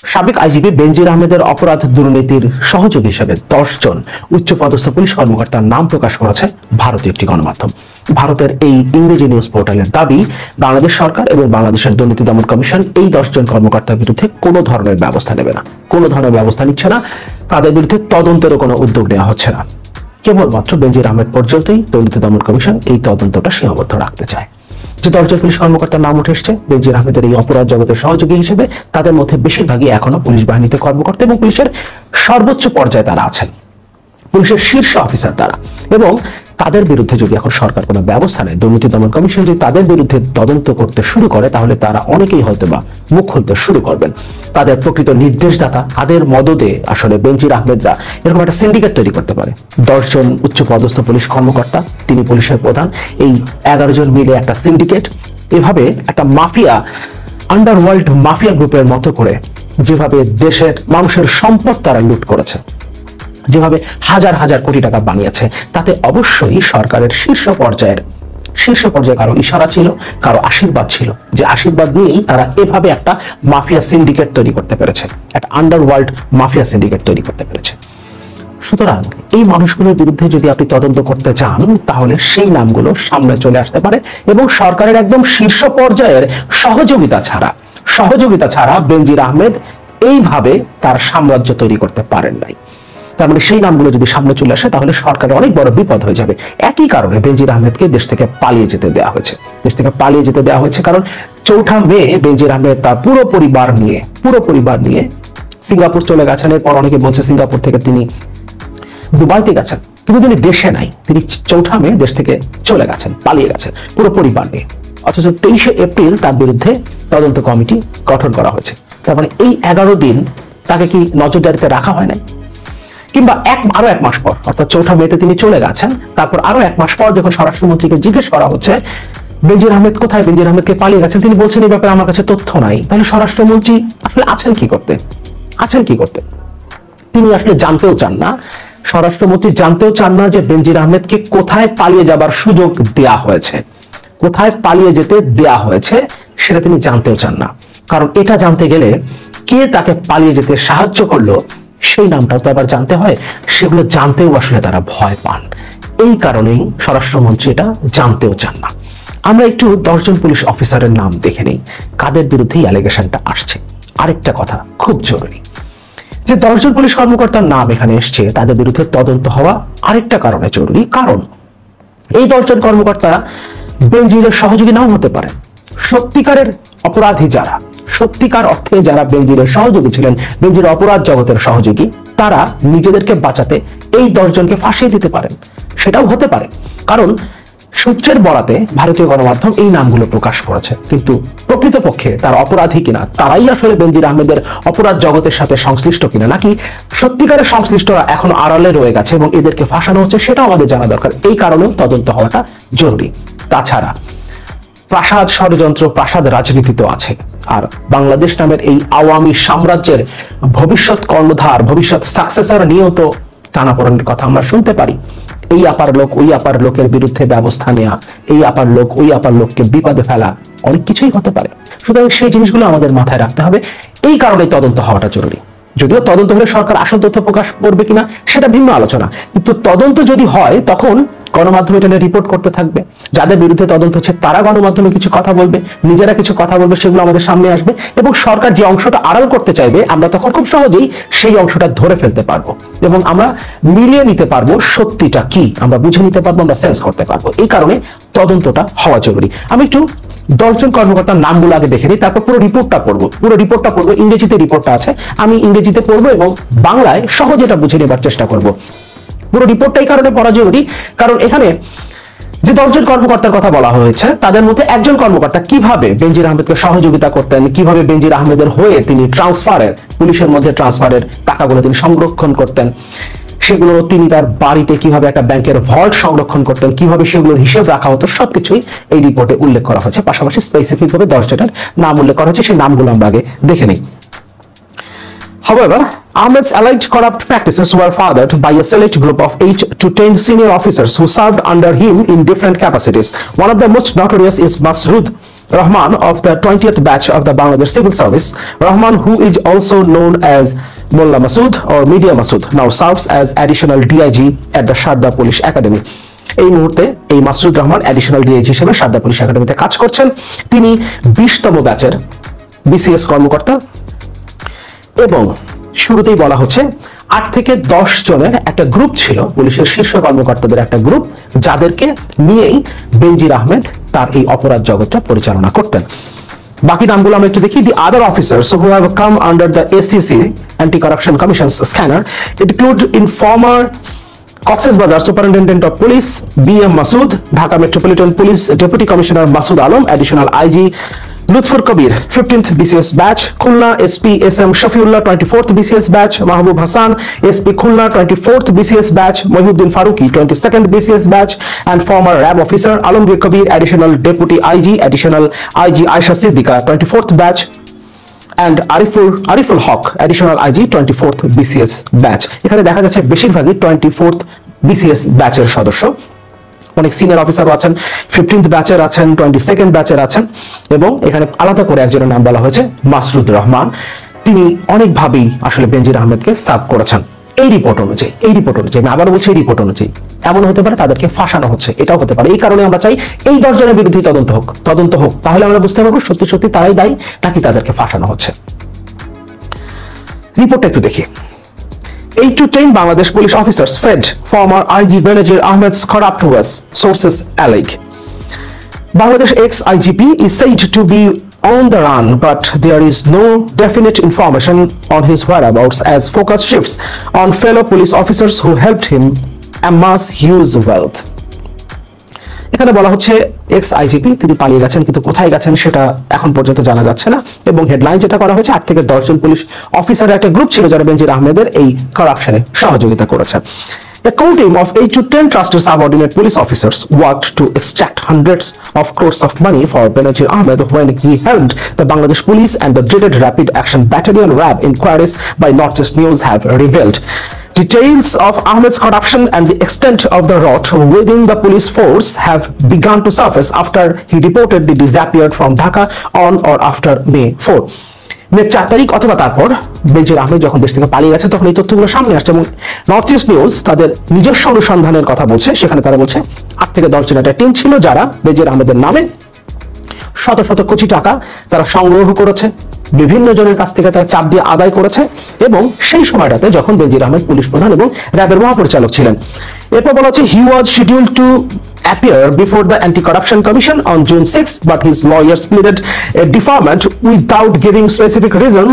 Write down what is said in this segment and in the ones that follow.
সাবেক আইজিপি বেনজির আহমেদের অপরাধ দুর্নীতির সহযোগী হিসেবে 10 জন উচ্চপদস্থ পুলিশ কর্মকর্তার নাম প্রকাশ করেছে ভারতীয় একটি গণমাধ্যম। ভারতের এই ইংরেজি নিউজ পোর্টালের দাবি, বাংলাদেশ সরকার এবং বাংলাদেশের দুর্নীতি দমন কমিশন এই 10 জন কর্মকর্তার বিরুদ্ধে কোনো ধরনের ব্যবস্থা নেবে না, কোনো ধরনের ব্যবস্থা নিচ্ছে না, তাদের বিরুদ্ধে তদন্তেরও কোনো উদ্যোগ নেওয়া হচ্ছে না। কেবলমাত্র বেনজির আহমেদ পর্যন্তই দুর্নীতি দমন কমিশন এই তদন্তটা সীমাবদ্ধ রাখতে চায়। যে 10 জন পুলিশ কর্মকর্তার নাম উঠে এসছে বেনজির আহমেদের এই অপরাধ জগতের সহযোগী হিসেবে, তাদের মধ্যে বেশিরভাগই এখনো পুলিশ বাহিনীতে কর্মকর্তা এবং পুলিশের সর্বোচ্চ পর্যায়ে তারা আছেন, পুলিশের শীর্ষ অফিসার তারা। এবং তাদের বিরুদ্ধে যদি এখন সরকার কোনো ব্যবস্থা নেয়, দুর্নীতি দমন কমিশন যদি তাদের বিরুদ্ধে তদন্ত করতে শুরু করে, তাহলে তারা অনেকেই হয়তো বা মুখ খুলতে শুরু করবেন। তাদের প্রকৃত নির্দেশদাতা, তাদের মদদে আসলে বেনজির আহমেদরা এরকম একটা সিন্ডিকেট তৈরি করতে পারে। 10 জন উচ্চ পদস্থ পুলিশ কর্মকর্তা, তিনি পুলিশের প্রধান, এই 11 জন মিলে একটা সিন্ডিকেট, এভাবে একটা মাফিয়া, আন্ডারওয়ার্ল্ড মাফিয়া গ্রুপের মতো করে যেভাবে দেশের মানুষের সম্পদ তারা লুট করেছে, যেভাবে হাজার হাজার কোটি টাকা বানিয়েছে, তাতে অবশ্যই সরকারের শীর্ষ পর্যায়ে কারো ইশারা ছিল, কারো আশীর্বাদ ছিল, যে আশীর্বাদ নিয়েই তারা এভাবে একটা মাফিয়া সিন্ডিকেট তৈরি করতে পেরেছে, একটা আন্ডারওয়ার্ল্ড মাফিয়া সিন্ডিকেট তৈরি করতে পেরেছে। সুতরাং এই মানুষগুলোর বিরুদ্ধে যদি আপনি তদন্ত করতে চান, তাহলে সেই নামগুলো সামনে চলে আসতে পারে এবং সরকারের একদম শীর্ষ পর্যায়ের সহযোগিতা ছাড়া বেনজির আহমেদ এইভাবে তার সাম্রাজ্য তৈরি করতে পারেন নাই। তার মানে সেই নামগুলো যদি সামনে চলে আসে, তাহলে সরকারের অনেক বড় বিপদ হয়ে যাবে। একই কারণে বেনজির আহমেদকে দেশ থেকে পালিয়ে যেতে দেওয়া হয়েছে। কারণ 4 মে বেনজির আহমেদ তার পুরো পরিবার নিয়ে সিঙ্গাপুর চলে গেছেন। এরপর অনেকে বলছে সিঙ্গাপুর থেকে তিনি দুবাইতে গেছেন, কিন্তু তিনি দেশে নাই। তিনি 4 মে দেশ থেকে চলে গেছেন, পালিয়ে গেছেন পুরো পরিবার নিয়ে। অথচ 23 এপ্রিল তার বিরুদ্ধে তদন্ত কমিটি গঠন করা হয়েছে। তার মানে এই 11 দিন তাকে কি নজরদারিতে রাখা হয় নাই? কিংবা আরো 1 মাস পর, অর্থাৎ 4 মেতে তিনি চলে গেছেন, তারপর আরো 1 মাস পর যখন স্বরাষ্ট্রমন্ত্রীকে জিজ্ঞেস করা হচ্ছে বেনজির আহমেদ কোথায়, বেনজির আহমেদকে পালিয়ে গেছেন, তিনি বলছেন এই ব্যাপারে আমার কাছে তথ্য নাই। তাহলে স্বরাষ্ট্রমন্ত্রী আসলে আছেন কি করতে? তিনি আসলে জানতেও চান না, স্বরাষ্ট্রমন্ত্রী জানতেও চান না যে বেনজির আহমেদকে কোথায় পালিয়ে যাবার সুযোগ দেয়া হয়েছে, কোথায় পালিয়ে যেতে দেয়া হয়েছে, সেটা তিনি জানতেও চান না। কারণ এটা জানতে গেলে কে তাকে পালিয়ে যেতে সাহায্য করলো সেই নামটাও তো আবার জানতে হয়, সেগুলো জানতেও আসলে তারা ভয় পান। এই কারণেই স্বরাষ্ট্রমন্ত্রী এটা জানতেও চান না। আমরা একটু 10 জন পুলিশ অফিসারের নাম দেখে নেই, কাদের বিরুদ্ধে অ্যালিগেশনটা আসছে। আরেকটা কথা খুব জরুরি, যে 10 জন পুলিশ কর্মকর্তার নাম এখানে এসছে, তাদের বিরুদ্ধে তদন্ত হওয়া আরেকটা কারণে জরুরি। কারণ এই 10 জন কর্মকর্তা বেনজিরের সহযোগী নাও হতে পারে। সত্যিকারের অপরাধী যারা, সত্যিকার অর্থে যারা বেনজিরের সহযোগী ছিলেন, বেনজির অপরাধ জগতের সহযোগী, তারা নিজেদেরকে বাঁচাতে এই 10 জনকে ফাঁসিয়ে দিতে পারেন, সেটাও হতে পারে। কারণ সূত্রের বরাতে ভারতীয় গণমাধ্যম এই নামগুলো প্রকাশ করেছে, কিন্তু প্রকৃতপক্ষে তারা অপরাধী কিনা, তারাই আসলে বেনজির আহমেদের অপরাধ জগতের সাথে সংশ্লিষ্ট কিনা, নাকি সত্যিকারের সংশ্লিষ্টরা এখনো আড়ালে রয়ে গেছে এবং এদেরকে ফাঁসানো হচ্ছে, সেটাও আমাদের জানা দরকার। এই কারণেও তদন্ত হওয়াটা জরুরি। তাছাড়া প্রাসাদ ষড়যন্ত্র, প্রাসাদ রাজনীতি তো আছে, আর বাংলাদেশ নামের এই আওয়ামী সাম্রাজ্যের ভবিষ্যৎ কর্ণধার, ভবিষ্যৎ সাকসেসর নিয়েও তো টানাপোড়েনের কথা আমরা শুনতে পারি। এই আপার লোক ওই আপার লোকের বিরুদ্ধে ব্যবস্থা নেওয়া, এই আপার লোক ওই আপার লোককে বিপদে ফেলা, অনেক কিছুই হতে পারে। সুতরাং সেই জিনিসগুলো আমাদের মাথায় রাখতে হবে। এই কারণে তদন্ত হওয়াটা জরুরি। যদিও তদন্ত হলে সরকার আসল তথ্য প্রকাশ করবে কিনা সেটা ভিন্ন আলোচনা, কিন্তু তদন্ত যদি হয় তখন গণমাধ্যম এটা নিয়ে রিপোর্ট করতে থাকবে। যাদের বিরুদ্ধে তদন্ত হচ্ছে তারা গণমাধ্যমে কিছু কথা বলবে, নিজেরা কিছু কথা বলবে, সেগুলো আমাদের সামনে আসবে এবং সরকার যে অংশটা আড়াল করতে চাইবে, আমরা তখন খুব সহজেই সেই অংশটা ধরে ফেলতে পারবো এবং আমরা মিলিয়ে নিতে পারবো সত্যিটা কি, আমরা বুঝে নিতে পারবো, আমরা সেন্স করতে পারবো। এই কারণে তদন্তটা হওয়া জরুরি। আমি একটু 10 জন কর্মকর্তার নামগুলো আগে দেখে নিই, তারপর পুরো রিপোর্টটা পড়বো। ইংরেজিতে রিপোর্টটা আছে, আমি ইংরেজিতে পড়বো এবং বাংলায় সহজে এটা বুঝে নেবার চেষ্টা করব। পুরো রিপোর্টটা এই কারণে পড়া জরুরি, কারণ এখানে যে 10 জন কর্মকর্তার কথা বলা হয়েছে, তাদের মধ্যে একজন কর্মকর্তা কিভাবে বেনজির আহমেদকে সহযোগিতা করতেন, কিভাবে বেনজির আহমেদের হয়ে তিনি পুলিশের মধ্যে ট্রান্সফারের টাকাগুলো তিনি সংরক্ষণ করতেন, সেগুলো তিনি তার বাড়িতে কিভাবে একটা ব্যাংকের ভল্ট সংরক্ষণ করতেন, কিভাবে সেগুলোর হিসেব রাখা হতো, সবকিছুই এই রিপোর্টে উল্লেখ করা হয়েছে। পাশাপাশি স্পেসিফিক ভাবে 10 জনের নাম উল্লেখ করা হয়েছে, সেই নামগুলো আমরা আগে দেখে নিই। However, Ahmed's alleged corrupt practices were fathered by a select group of 8 to 10 senior officers who served under him in different capacities. One of the most notorious is Masrood Rahman of the 20th batch of the Bangladesh Civil Service. Rahman, who is also known as Mullah Masood or Media Masood, now serves as additional DIG at the Sharda Police Academy. এই মুহূর্তে এই Masud Rahman additional DIG হিসেবে Sarada police একাডেমিতে কাজ করছেন। তিনি 20তম ব্যাচের BCS কর্মকর্তা এবং শুরুতেই বলা হচ্ছে 8 থেকে 10 জনের একটা গ্রুপ ছিল, পুলিশের শীর্ষ কর্মকর্তাদের একটা গ্রুপ, যাদেরকে নিয়েই বেনজির আহমেদ তার এই অপরাধ জগৎটা পরিচালনা করতেন। বাকি নামগুলো আমরা একটু দেখি। The other officers who have come under the ACC Anti-Corruption Commission's scanner include informer Cox's Bazar Superintendent of Police B.M. Masood, Dhaka Metropolitan Police Deputy Commissioner Masood Alam, Additional IG Lutfur Kabir, 15th BCS batch, Khulna SP SM Shafiullah, 24th BCS batch, Mahbub Hassan SP Khulna, 24th BCS batch, Mohiuddin Faruqi, 22nd BCS batch, and former RAB officer Alamgir Kabir, Additional Deputy IG, Additional IG Aisha Siddiqa, 24th batch, and Ariful Haq, Additional IG, 24th BCS batch. এখানে দেখা যাচ্ছে বেশিরভাগই 24th BCS ব্যাচের সদস্য। অনেক senior অফিসারও আছেন, 15th ব্যাচের আছেন, 22nd ব্যাচের আছেন, এবং এখানে আলাদা করে একজনের নাম বলা হয়েছে মাসুদ রহমান। তিনি অনেকভাবেই আসলে বেনজির আহমেদকে সার্ভ করেছেন। এই রিপোর্ট অনুযায়ী আমি আবার বলছি, এই রিপোর্ট অনুযায়ী এমন হতে পারে তাদেরকে ফাঁসানো হচ্ছে, এটাও হতে পারে। এই কারণে আমরা চাই এই 10 জনের বিরুদ্ধে তদন্ত হোক, তাহলে আমরা বুঝতে পারবো সত্যি সত্যি তারাই দায়ী নাকি তাদেরকে ফাঁসানো হচ্ছে। রিপোর্টটা একটু দেখি। 8 to 10 Bangladesh police officers fed former IG Benazir Ahmed's corrupt ways, sources allege. Bangladesh ex-IGP is said to be on the run, but there is no definite information on his whereabouts as focus shifts on fellow police officers who helped him amass huge wealth. এখানে বলা হচ্ছে x IGP তিনি পালিয়ে গেছেন, কিন্তু কোথায় গেছেন সেটা এখন পর্যন্ত জানা যাচ্ছে না। এবং হেডলাইন যেটা করা হয়েছে, 8 থেকে 10 জন পুলিশ অফিসারের একটা গ্রুপ ছিল যারা বেনজির আহমেদের এই কারাপশনে সহযোগিতা করেছে। A core team of 8 to 10 trusted subordinate police officers worked to extract hundreds of crores of money for Benazir Ahmed when he helmed the Bangladesh Police and the dreaded Rapid Action Battalion RAB inquiries by Northeast News have revealed. Details of Ahmed's corruption and the extent of the rot within the police force have begun to surface after he reportedly disappeared from Dhaka on or after May 4. May 4 তারিখ অথবা তারপর বেনজির আহমেদ যখন দেশ থেকে পালিয়ে গেছে তখন এই তথ্যগুলো সামনে আসছে এবং নর্থ ইস্ট নিউজ তাদের নিজস্ব অনুসন্ধানের কথা বলছে। সেখানে তারা বলছে 8 থেকে 10 জনের একটা টিম ছিল যারা বেনজির আহমেদের নামে শত শত কোটি টাকা তারা সংগ্রহ করেছে, বিভিন্ন জনের কাছ থেকে তারা চাপ দিয়ে আদায় করেছে, এবং সেই সময়টাতে যখন বেনজির আহমেদ পুলিশ প্রধান এবং র্যাবের মহাপরিচালক ছিলেন। এরপর বলা হচ্ছে he was scheduled to appear before the Anti-Corruption Commission on June 6, but his lawyers pleaded a deferment without giving specific reason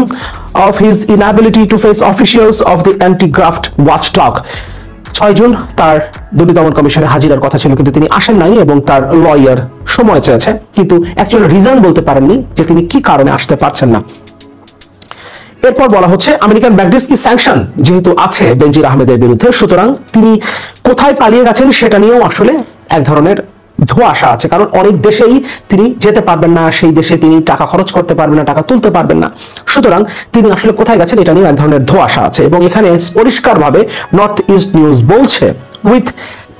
of his inability to face officials of the anti-graft watchdog. 6 June তার দুর্নীতি দমন কমিশনে হাজিরার কথা ছিল, কিন্তু তিনি আসেন নাই এবং তার লয়ার সময় চেয়েছে, কিন্তু অ্যাকচুয়ালি রিজন বলতে পারেননি যে তিনি কি কারণে আসতে পারছেন না। এরপর বলা হচ্ছে আমেরিকান ম্যাগনিসকি স্যাংশন যেহেতু আছে বেনজির আহমেদের বিরুদ্ধে, সুতরাং তিনি কোথায় পালিয়ে গেছেন সেটা নিয়েও আসলে এক ধরনের ধোঁয়াশা আছে, কারণ অনেক দেশেই তিনি যেতে পারবেন না, সেই দেশে তিনি টাকা খরচ করতে পারবেন না, টাকা তুলতে পারবেন না, সুতরাং তিনি আসলে কোথায় গেছেন এটা নিয়ে এক ধরনের ধোঁয়াশা আছে। এবং এখানে পরিষ্কারভাবে নর্থ ইস্ট নিউজ বলছে with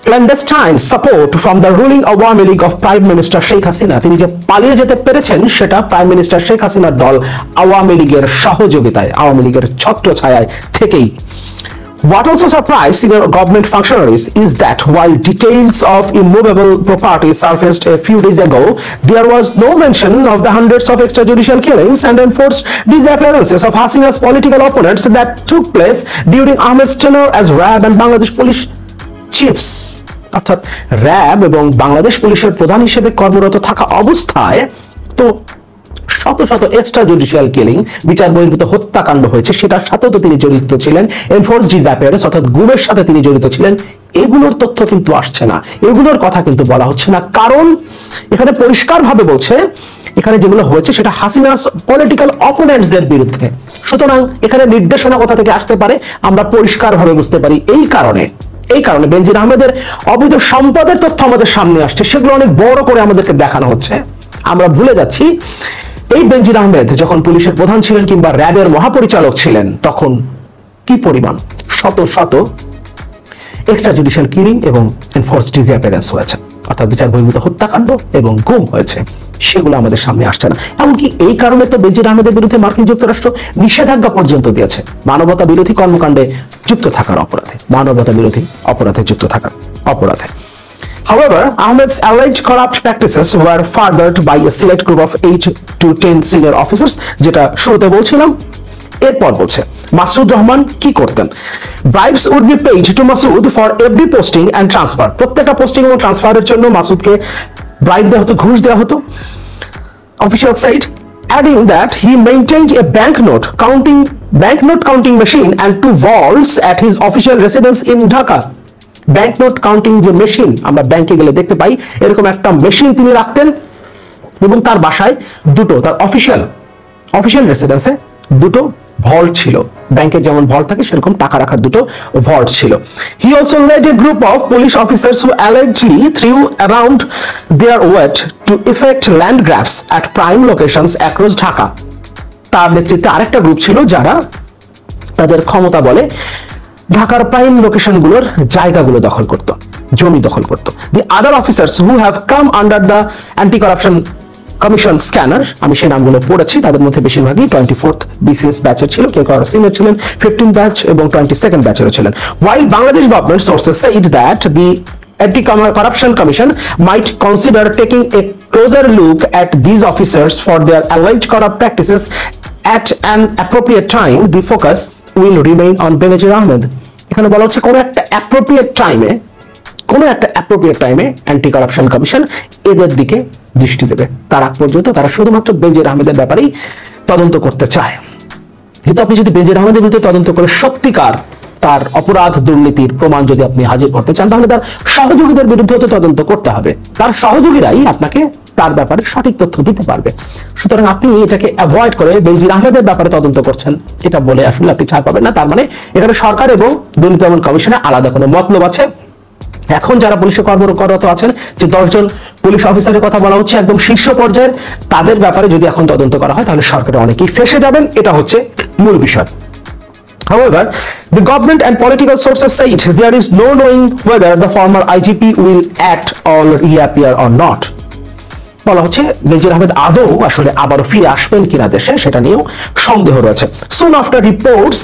clandestine support from the ruling Awami League of Prime Minister Sheikh Hasina, তিনি যে পালিয়ে যেতে পেরেছেন সেটা প্রাইম মিনিস্টার শেখ হাসিনার দল আওয়ামী লীগের সহযোগিতায়, আওয়ামী লীগের ছত্রছায়ায় থেকেই। What also surprised senior government functionaries is that while details of immovable property surfaced a few days ago, there was no mention of the hundreds of extrajudicial killings and enforced disappearances of Hasina's political opponents that took place during Ahmed's tenure as RAB and Bangladesh police chiefs. অর্থাৎ RAB এবং বাংলাদেশ পুলিশের প্রধান হিসেবে কর্মরত থাকা অবস্থায় তো শত শত এক্সট্রা জুডিশিয়াল কিলিং, বিচার বহির্ভূত হত্যাকাণ্ড হয়েছে, সেটার সাথেও তো তিনি জড়িত ছিলেন, এনফোর্স ডিসঅ্যাপিয়ারেন্স অর্থাৎ গুমের সাথে তিনি জড়িত ছিলেন। এগুলোর তথ্য কিন্তু আসছে না, এগুলোর কথা কিন্তু বলা হচ্ছে না, কারণ এখানে পরিষ্কারভাবে বলছে এখানে যেগুলো হয়েছে সেটা হাসিনাস পলিটিক্যাল অপোনেন্টসদের বিরুদ্ধে। সুতরাং এখানে নির্দেশনা কোথা থেকে আসতে পারে আমরা পরিষ্কারভাবে বুঝতে পারি। এই কারণে বেনজির আহমেদের অবৈধ সম্পদের তথ্য আমাদের সামনে আসছে, সেগুলো অনেক বড় করে আমাদেরকে দেখানো হচ্ছে। আমরা ভুলে যাচ্ছি এই বেনজির আহমেদ যখন পুলিশের প্রধান ছিলেন কিংবা র্যাবের মহাপরিচালক ছিলেন তখন কি পরিমাণ শত শত এক্সট্রা জুডিশিয়াল কিলিং এবং এনফোর্সড ডিসঅ্যাপিয়ারেন্স হয়েছে, অর্থাৎ বিচার বহির্ভূত হত্যাকাণ্ড এবং গুম হয়েছে। সেগুলো আমাদের সামনে আসছে না। এমনকি এই কারণে তো বেনজির আহমেদের বিরুদ্ধে মার্কিন যুক্তরাষ্ট্র নিষেধাজ্ঞা পর্যন্ত দিয়েছে, মানবতা বিরোধী কর্মকাণ্ডে যুক্ত থাকার অপরাধে, মানবতা বিরোধী অপরাধে যুক্ত থাকার অপরাধে। However, Ahmed's alleged corrupt practices were furthered by a select group of 8 to 10 senior officers, যেটা শুরুতে বলছিলাম। এরপর বলছে মাসুদ রহমান কি করতেন, bribes would be paid to Masood for every posting and transfer, প্রত্যেকটা পোস্টিং এবং ট্রান্সফারের জন্য মাসুদকে ব্রাইব দেওয়া হতো, ঘুষ দেওয়া হতো। Official said, adding that he maintained a banknote counting machine and 2 vaults at his official residence in Dhaka. Banknote counting যে মেশিন আমরা ব্যাংকে গেলে দেখতে পাই, এরকম একটা মেশিন তিনি রাখতেন এবং তার বাসায় দুটো, তার অফিশিয়াল রেসিডেন্সে দুটো ভল্ট ছিল, ব্যাংকের যেমন ভল্ট থাকে সেরকম টাকা রাখার দুটো ভল্ট ছিল। He also led a group of police officers who allegedly threw around their weight to effect land grabs at prime locations across Dhaka. তার নেতৃত্বে আরেকটা গ্রুপ ছিল যারা তাদের ক্ষমতা বলে ঢাকার প্রাইম লোকেশনগুলোর জায়গাগুলো দখল করত, জমি দখল করত। The other officers who have come under the anti-corruption commission scanner, আমি সেই নামগুলো পড়েছি, তাদের মধ্যে বেশিরভাগই 24th BCS ব্যাচের ছিল, কেউ কারো সিনিয়র ছিলেন 15 ব্যাচ এবং 22nd ব্যাচেরও ছিলেন। While Bangladesh government sources said that the Anti-Corruption Commission might consider taking a closer look at these officers for their alleged corrupt practices at an appropriate time, the focus will remain on Benazir Ahmed. এখানে বলা হচ্ছে কোন একটা appropriate টাইমে anti corruption commission এদের দিকে দৃষ্টি দেবে। তার আগ পর্যন্ত তারা শুধুমাত্র বেনজির আহমেদের ব্যাপারেই তদন্ত করতে চায়। কিন্তু আপনি যদি বেনজির আহমেদের বিরুদ্ধে তদন্ত করে সত্যিকার তার অপরাধ দুর্নীতির প্রমাণ যদি আপনি হাজির করতে চান, তাহলে তার সহযোগীদের বিরুদ্ধে তো তদন্ত করতে হবে। তার সহযোগীরাই আপনাকে তার ব্যাপারে সঠিক তথ্য দিতে পারবে। সুতরাং আপনি এটাকে অ্যাভয়েড করে বেনজির আহমেদের ব্যাপারে তদন্ত করছেন এটা বলে আসলে আপনি ছাড় পাবেন না। তার মানে এখানে সরকার এবং দুর্নীতি দমন কমিশনের আলাদা কোনো মতলব আছে। এখন যারা পুলিশে কর্মরত আছেন, যে 10 জন পুলিশ অফিসারের কথা বলা হচ্ছে একদম শীর্ষ পর্যায়ের, তাদের ব্যাপারে যদি এখন তদন্ত করা হয় তাহলে সরকারে অনেকেই ফেঁসে যাবেন, এটা হচ্ছে মূল বিষয়। However, the government and political sources said there is no knowing whether the former IGP will act or reappear or not. বলা হচ্ছে বেনজির আহমেদ আদৌ আসলে আবারও ফিরে আসবেন কিনা দেশে, সেটা নিয়েও সন্দেহ রয়েছে। Soon after reports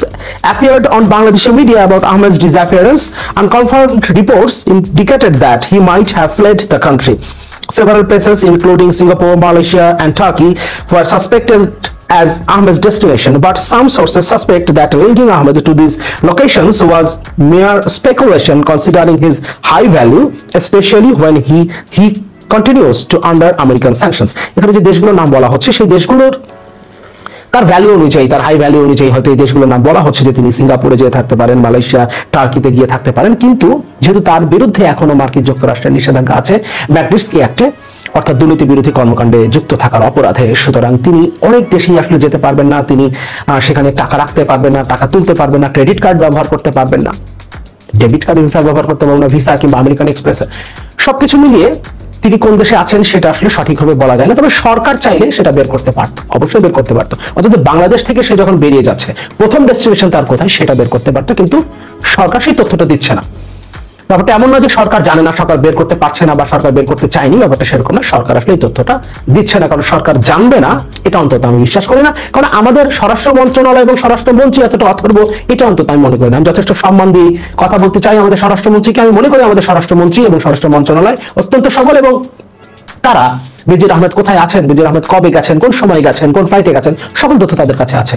appeared on Bangladeshi media about Ahmed's disappearance, unconfirmed reports indicated that he might have fled the country. Several places including Singapore, Malaysia and Turkey were suspected as Ahmed's destination, but some sources suspect that linking Ahmed to these locations was mere speculation considering his high value, especially when he continues to under American sanctions. এখানে যে দেশগুলোর নাম বলা হচ্ছে সেই দেশগুলোর তার value অনুযায়ী, তার হাই ভ্যালু অনুযায়ী হয়তো এই দেশগুলোর নাম বলা হচ্ছে যে তিনি সিঙ্গাপুরে যেয়ে থাকতে পারেন, মালয়েশিয়া, টার্কিতে গিয়ে থাকতে পারেন, কিন্তু যেহেতু তার বিরুদ্ধে এখনো মার্কিন যুক্তরাষ্ট্রের নিষেধাজ্ঞা আছে ম্যাগনিটস্কি অ্যাক্টে, অর্থাৎ দুর্নীতি বিরোধী কর্মকাণ্ডে যুক্ত থাকার অপরাধে, সুতরাং তিনি অনেক দেশেই আসলে যেতে পারবেন না, তিনি সেখানে টাকা রাখতে পারবেন না, টাকা তুলতে পারবেন না, ক্রেডিট কার্ড ব্যবহার করতে পারবেন না, ডেবিট কার্ড ব্যবহার করতে পারবেন না, ভিসা কিংবা আমেরিকান এক্সপ্রেস, সবকিছু মিলিয়ে তিনি কোন দেশে আছেন সেটা আসলে সঠিকভাবে বলা যায় না। তবে সরকার চাইলে সেটা বের করতে পারত, অবশ্যই বের করতে পারতো। অন্তত বাংলাদেশ থেকে সে যখন বেরিয়ে যাচ্ছে প্রথম ডেস্টিনেশন তার কোথায় সেটা বের করতে পারতো, কিন্তু সরকার সেই তথ্যটা দিচ্ছে না। ব্যাপারটা এমন নয় যে সরকার জানে না, সরকার বের করতে পারছে না বা সরকার বের করতে চায়নি, ব্যাপারটা সেরকম না। সরকার আসলে এই তথ্যটা দিচ্ছে না, কারণ সরকার জানবে না এটা অন্তত আমি বিশ্বাস করি না। কারণ আমাদের স্বরাষ্ট্র মন্ত্রণালয় এবং স্বরাষ্ট্রমন্ত্রী এতটা অথর্ব এটা অন্তত আমি মনে করি না। আমি যথেষ্ট সম্মান দিয়ে কথা বলতে চাই আমাদের স্বরাষ্ট্রমন্ত্রীকে। আমি মনে করি আমাদের স্বরাষ্ট্রমন্ত্রী এবং স্বরাষ্ট্র মন্ত্রণালয় অত্যন্ত সফল, এবং তারা বেনজির আহমেদ কোথায় আছেন, বেনজির আহমেদ কবে গেছেন, কোন সময় গেছেন, কোন ফ্লাইটে গেছেন, সকল তথ্য তাদের কাছে আছে।